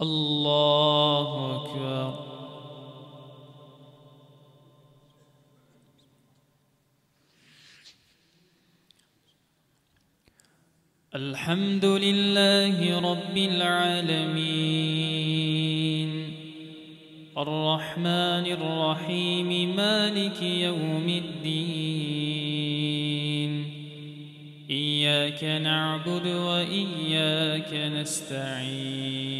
الله أكبر. الحمد لله رب العالمين الرحمن الرحيم مالك يوم الدين إياك نعبد وإياك نستعين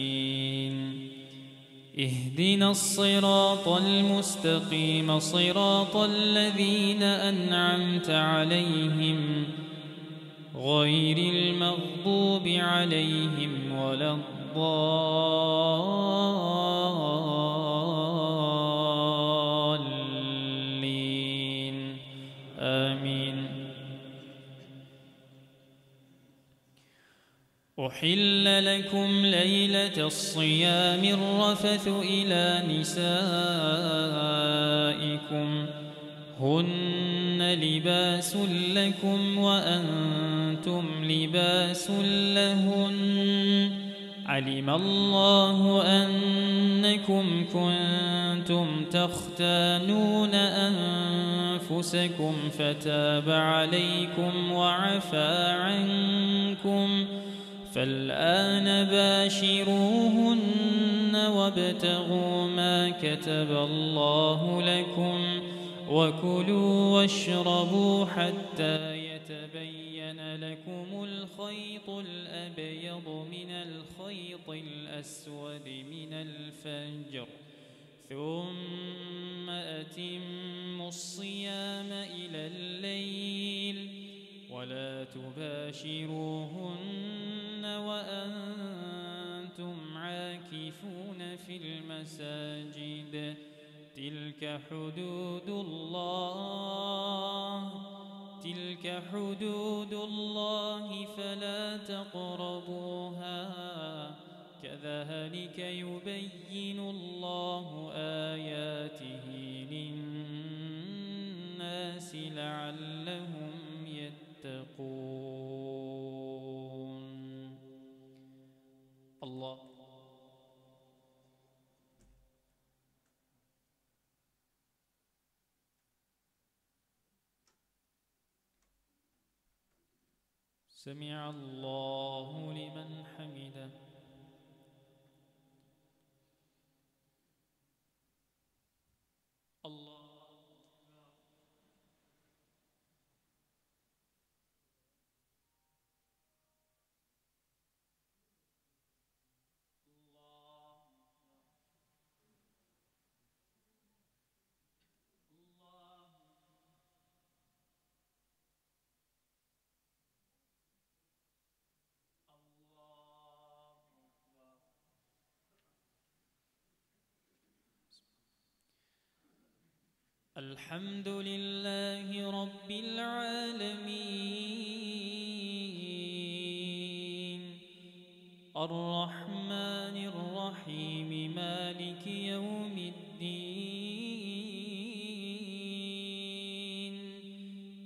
اهدنا الصراط المستقيم صراط الذين أنعمت عليهم غير المغضوب عليهم ولا الضالين آمين. أحل لكم ليلة الصيام الرفث إلى نسائكم هن لباس لكم وأنتم لباس لهن علم الله أنكم كنتم تختانون أنفسكم فتاب عليكم وعفى عنكم فالآن باشروهن وابتغوا ما كتب الله لكم وكلوا واشربوا حتى يتبين لكم الخيط الأبيض من الخيط الأسود من الفجر ثم أتموا الصيام إلى الليل ولا تباشروهن وأنتم عاكفون في المساجد تلك حدود الله فلا تقربوها كذلك يبين الله آياته للناس لعلهم يتقون. الله. سمع الله لمن حمده. الله. الحمد لله رب العالمين الرحمن الرحيم مالك يوم الدين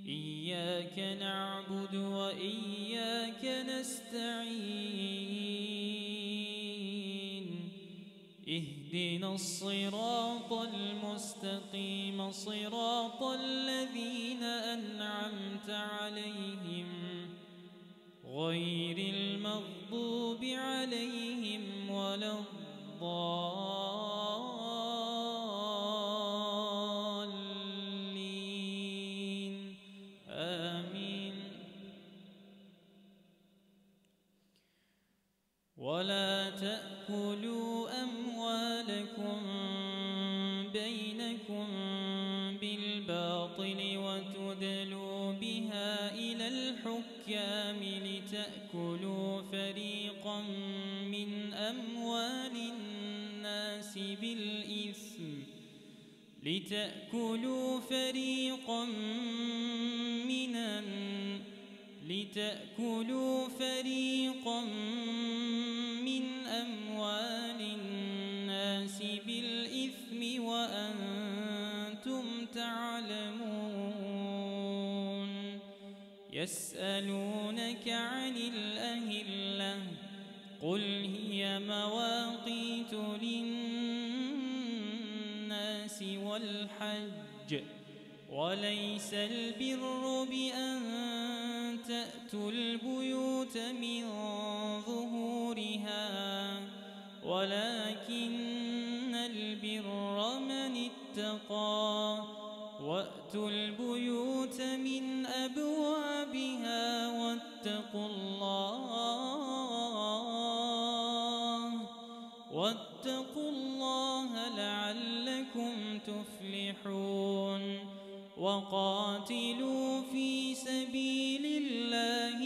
إياك نعبد وإياك نستعين اهدنا الصراط المستقيم صراط الذين أنعمت عليهم غير المغضوب عليهم ولا الضالين آمين. ولا تأكلوا أموالكم بينكم بالباطل وتدلوا بها إلى الحكام لتأكلوا فريقا من أموال الناس بالإثم وأنتم تعلمون. يسألونك عن الأهلة قل هي مواقيت للناس والحج وليس البر بأن تأتوا البيوت من ظهورها ولكن البر من اتقى وأتوا البيوت من أبوابها واتقوا الله لعلكم تفلحون وقاتلوا في سبيل الله